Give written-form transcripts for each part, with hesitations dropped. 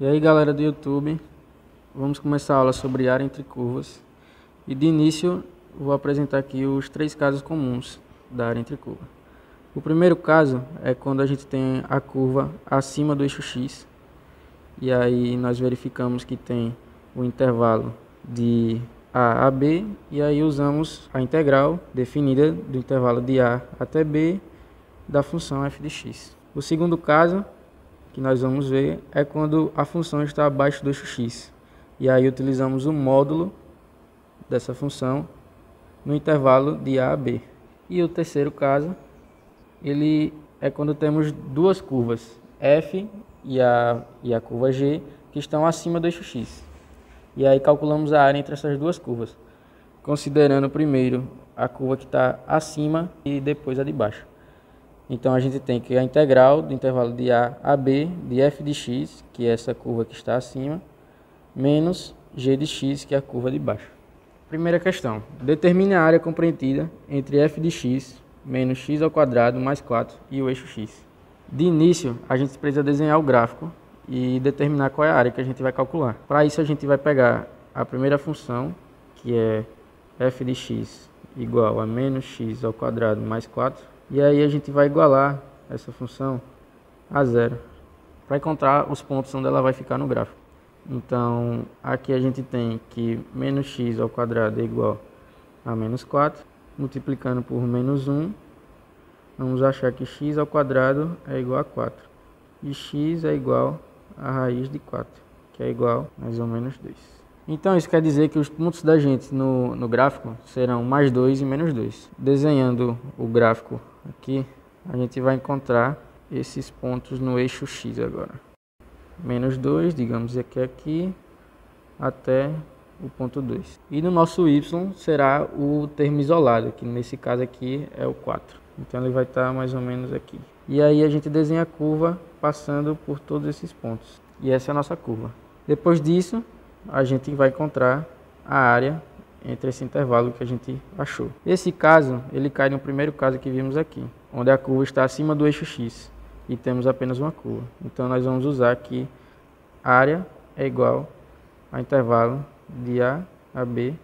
E aí galera do YouTube, vamos começar a aula sobre área entre curvas. E de início vou apresentar aqui os três casos comuns da área entre curva. O primeiro caso é quando a gente tem a curva acima do eixo X. E aí nós verificamos que tem o intervalo de A a B. E aí usamos a integral definida do intervalo de A até B da função f de x. O segundo caso que nós vamos ver é quando a função está abaixo do eixo x. E aí utilizamos o módulo dessa função no intervalo de A a B. E o terceiro caso, ele é quando temos duas curvas, f e a curva g, que estão acima do eixo x. E aí calculamos a área entre essas duas curvas, considerando primeiro a curva que está acima e depois a de baixo. Então a gente tem que a integral do intervalo de A a B de f de x, que é essa curva que está acima, menos g de x, que é a curva de baixo. Primeira questão. Determine a área compreendida entre f de x menos x ao quadrado mais 4 e o eixo x. De início, a gente precisa desenhar o gráfico e determinar qual é a área que a gente vai calcular. Para isso, a gente vai pegar a primeira função, que é f de x igual a menos x ao quadrado mais 4. E aí a gente vai igualar essa função a zero, para encontrar os pontos onde ela vai ficar no gráfico. Então, aqui a gente tem que menos x ao quadrado é igual a menos 4. Multiplicando por menos 1, vamos achar que x ao quadrado é igual a 4. E x é igual a raiz de 4, que é igual a mais ou menos 2. Então isso quer dizer que os pontos da gente no gráfico serão mais 2 e menos 2. Desenhando o gráfico aqui, a gente vai encontrar esses pontos no eixo X agora. Menos 2, digamos que aqui, até o ponto 2. E no nosso Y será o termo isolado, que nesse caso aqui é o 4. Então ele vai estar mais ou menos aqui. E aí a gente desenha a curva passando por todos esses pontos. E essa é a nossa curva. Depois disso, a gente vai encontrar a área entre esse intervalo que a gente achou. Esse caso, ele cai no primeiro caso que vimos aqui, onde a curva está acima do eixo X e temos apenas uma curva. Então nós vamos usar que a área é igual ao intervalo de A a B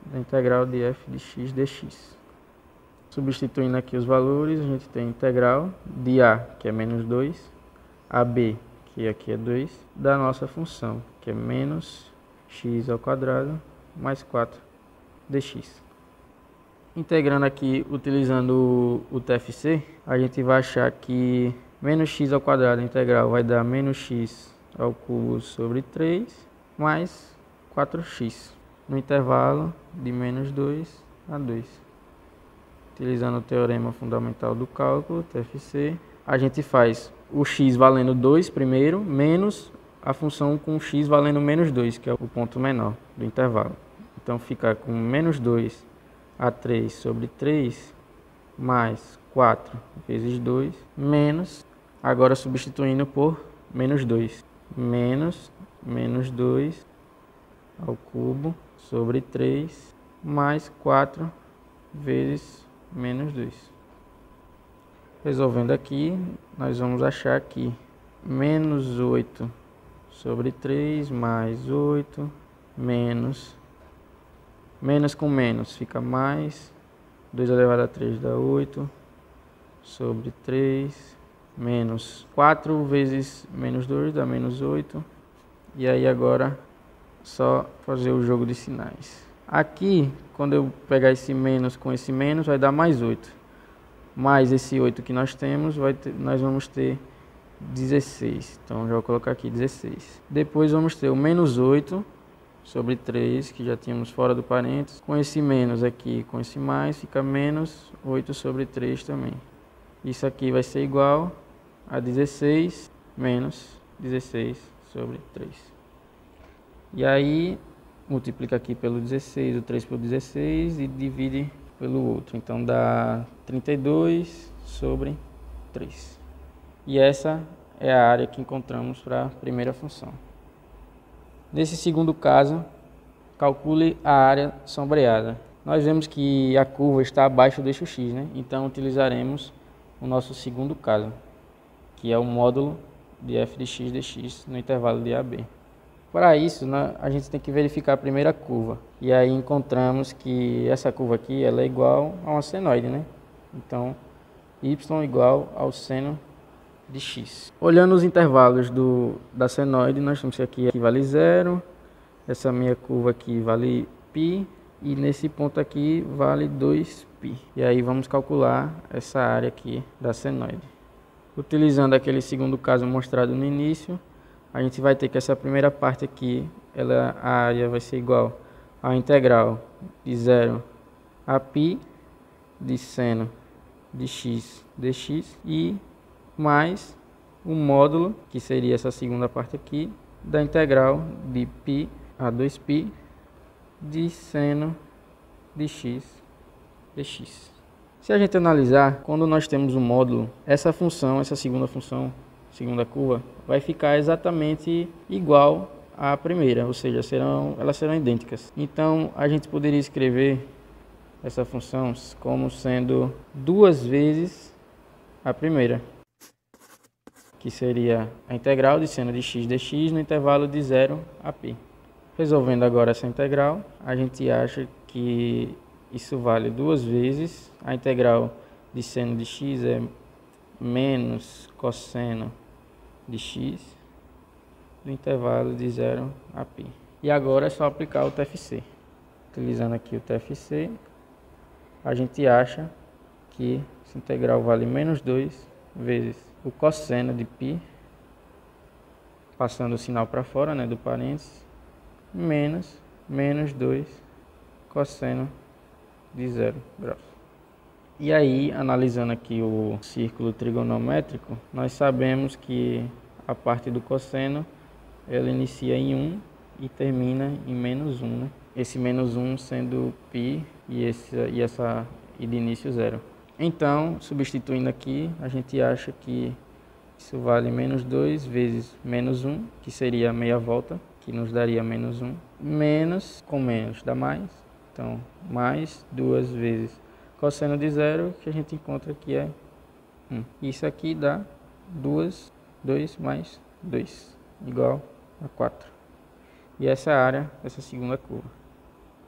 da integral de f de x dx. Substituindo aqui os valores, a gente tem a integral de A, que é menos 2, a B, que aqui é 2, da nossa função, que é menos x ao quadrado mais 4 dx. Integrando aqui, utilizando o TFC, a gente vai achar que menos x ao quadrado integral vai dar menos x ao cubo sobre 3 mais 4x, no intervalo de menos 2 a 2. Utilizando o teorema fundamental do cálculo, TFC, a gente faz o x valendo 2 primeiro, menos a função com x valendo menos 2, que é o ponto menor do intervalo. Então fica com menos 2 a 3 sobre 3, mais 4 vezes 2, menos, agora substituindo por menos 2, menos 2 ao cubo sobre 3, mais 4 vezes menos 2. Resolvendo aqui, nós vamos achar que menos 8 sobre 3 mais 8, menos com menos fica mais, 2 elevado a 3 dá 8, sobre 3, menos 4 vezes menos 2 dá menos 8, e aí agora só fazer o jogo de sinais. Aqui, quando eu pegar esse menos com esse menos, vai dar mais 8. Mais esse 8 que nós temos, nós vamos ter 16. Então, já vou colocar aqui 16. Depois vamos ter o menos 8 sobre 3, que já tínhamos fora do parênteses. Com esse menos aqui, com esse mais, fica menos 8 sobre 3 também. Isso aqui vai ser igual a 16 menos 16 sobre 3. E aí, multiplica aqui pelo 16, o 3 pelo 16 e divide pelo outro. Então dá 32 sobre 3. E essa é a área que encontramos para a primeira função. Nesse segundo caso, calcule a área sombreada. Nós vemos que a curva está abaixo do eixo X, né? Então utilizaremos o nosso segundo caso, que é o módulo de f de x dx no intervalo de AB. Para isso, a gente tem que verificar a primeira curva. E aí encontramos que essa curva aqui ela é igual a uma senoide, né? Então, y igual ao seno de x. Olhando os intervalos da senoide, nós temos que aqui vale 0, essa minha curva aqui vale π, e nesse ponto aqui vale 2π. E aí vamos calcular essa área aqui da senoide. Utilizando aquele segundo caso mostrado no início, a gente vai ter que essa primeira parte aqui, a área vai ser igual à integral de 0 a π de seno de x dx e mais o módulo, que seria essa segunda parte aqui, da integral de π a 2π de seno de x dx. Se a gente analisar, quando nós temos um módulo, essa função, essa segunda função, segunda curva, vai ficar exatamente igual à primeira, ou seja, elas serão idênticas. Então, a gente poderia escrever essa função como sendo 2 vezes a primeira, que seria a integral de seno de x dx no intervalo de 0 a π. Resolvendo agora essa integral, a gente acha que isso vale 2 vezes a integral de seno de x é menos cosseno de x do intervalo de 0 a π. E agora é só aplicar o TFC. Utilizando aqui o TFC, a gente acha que essa integral vale menos 2 vezes o cosseno de π, passando o sinal para fora, né, do parênteses, menos 2 cosseno de 0 graus. E aí, analisando aqui o círculo trigonométrico, nós sabemos que a parte do cosseno ela inicia em 1 e termina em menos 1, né? Esse menos 1 sendo π e essa de início 0. Então, substituindo aqui, a gente acha que isso vale menos 2 vezes menos 1, que seria a meia volta, que nos daria menos 1, menos com menos dá mais. Então, mais 2 vezes cosseno de 0, que a gente encontra que é 1. Isso aqui dá 2 mais 2, igual a 4. E essa é a área dessa segunda curva.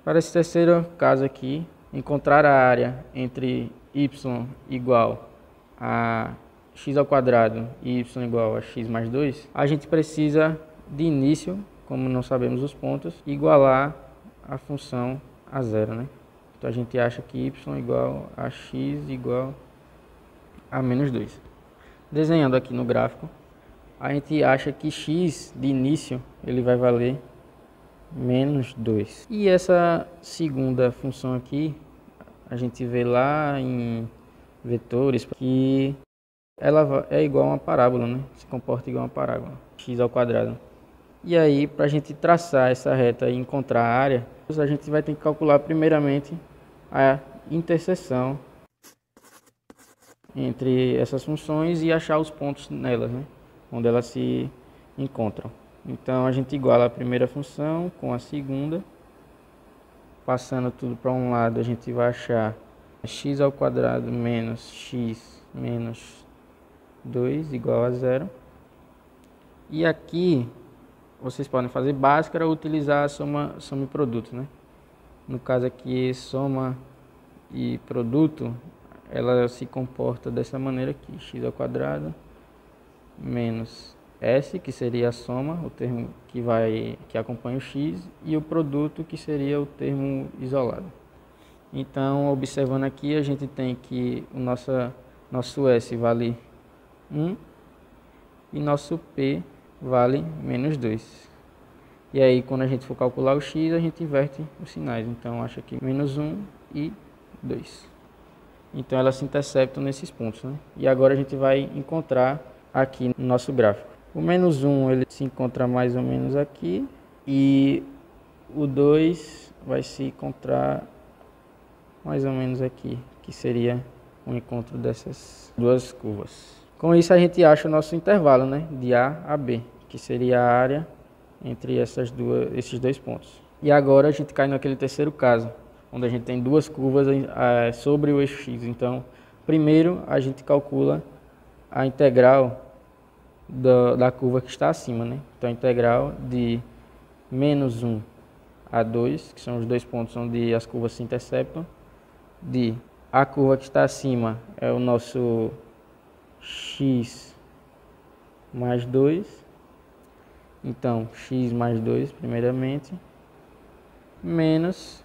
Para esse terceiro caso aqui, encontrar a área entre y igual a x ao quadrado e y igual a x mais 2, a gente precisa, de início, como não sabemos os pontos, igualar a função a 0, né? Então a gente acha que y igual a x igual a menos 2. Desenhando aqui no gráfico, a gente acha que x de início ele vai valer menos 2. E essa segunda função aqui, a gente vê lá em vetores que ela é igual a uma parábola, né? Se comporta igual a uma parábola, x ao quadrado. E aí, para a gente traçar essa reta e encontrar a área, a gente vai ter que calcular primeiramente a interseção entre essas funções e achar os pontos nelas, né? Onde elas se encontram. Então, a gente iguala a primeira função com a segunda. Passando tudo para um lado, a gente vai achar x ao quadrado menos x menos 2 igual a 0. E aqui vocês podem fazer Bhaskara ou utilizar a soma e produto, né? No caso aqui, soma e produto, ela se comporta dessa maneira aqui: x ao quadrado menos s, que seria a soma, o termo que acompanha o x, e o produto, que seria o termo isolado. Então, observando aqui, a gente tem que o nosso s vale 1 e nosso p vale menos 2. E aí, quando a gente for calcular o x, a gente inverte os sinais. Então, acha que menos 1 e 2. Então, elas se interceptam nesses pontos, né? E agora a gente vai encontrar aqui no nosso gráfico. O menos 1 ele se encontra mais ou menos aqui. E o 2 vai se encontrar mais ou menos aqui, que seria o encontro dessas duas curvas. Com isso, a gente acha o nosso intervalo, né, de A a B, que seria a área entre esses dois pontos. E agora a gente cai naquele terceiro caso, onde a gente tem duas curvas sobre o eixo x. Então, primeiro a gente calcula a integral da curva que está acima, né? Então a integral de menos 1 a 2, que são os dois pontos onde as curvas se interceptam, de a curva que está acima é o nosso x mais 2, então x mais 2 primeiramente, menos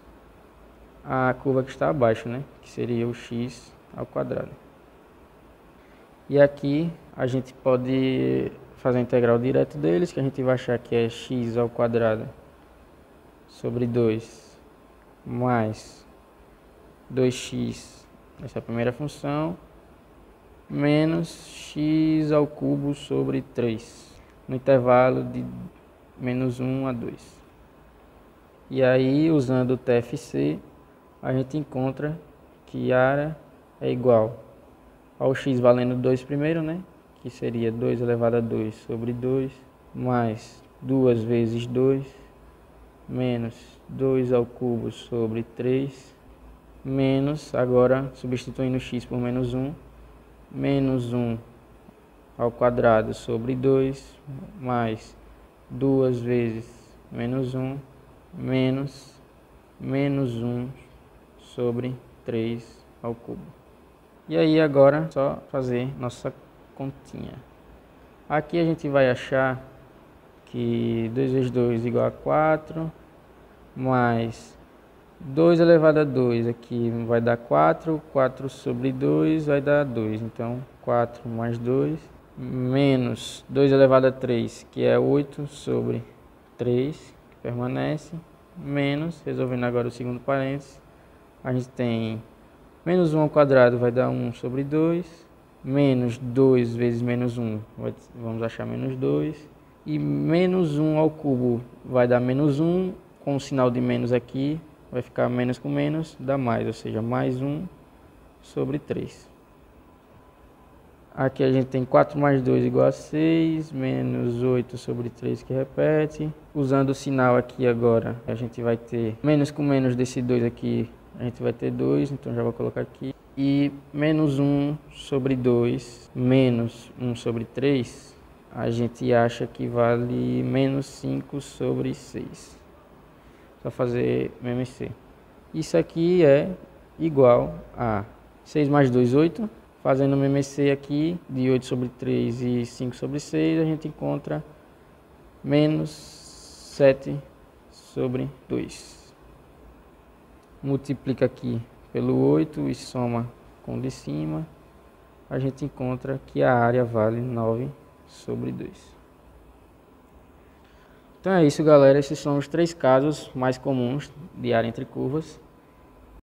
a curva que está abaixo, né? Que seria o x ao quadrado. E aqui a gente pode fazer a integral direto deles, que a gente vai achar que é x ao quadrado sobre 2 mais 2x, essa é a primeira função, menos x ao cubo sobre 3, no intervalo de menos 1 a 2. E aí, usando o TFC, a gente encontra que a área é igual ao x valendo 2 primeiro, né? Que seria 2 elevado a 2 sobre 2, mais 2 vezes 2, menos 2 ao cubo sobre 3, menos, agora substituindo x por menos 1, menos 1 ao quadrado sobre 2, mais 2 vezes menos 1, menos 1 sobre 3 ao cubo. E aí agora só fazer nossa continha. Aqui a gente vai achar que 2 vezes 2 igual a 4, mais 2 elevado a 2 aqui vai dar 4, 4 sobre 2 vai dar 2, então 4 mais 2, menos 2 elevado a 3, que é 8 sobre 3, que permanece, menos, resolvendo agora o segundo parênteses, a gente tem menos 1 ao quadrado vai dar 1 sobre 2, menos 2 vezes menos 1, vamos achar menos 2, e menos 1 ao cubo vai dar menos 1, com o sinal de menos aqui, vai ficar menos com menos, dá mais, ou seja, mais 1 sobre 3. Aqui a gente tem 4 mais 2 igual a 6, menos 8 sobre 3 que repete. Usando o sinal aqui agora, a gente vai ter menos com menos desse 2 aqui, a gente vai ter 2, então já vou colocar aqui. E menos 1 sobre 2, menos 1 sobre 3, a gente acha que vale menos 5 sobre 6. Só fazer MMC. Isso aqui é igual a 6 mais 2, 8. Fazendo MMC aqui, de 8 sobre 3 e 5 sobre 6, a gente encontra menos 7 sobre 2. Multiplica aqui pelo 8 e soma com o de cima. A gente encontra que a área vale 9 sobre 2. Então é isso, galera. Esses são os 3 casos mais comuns de área entre curvas.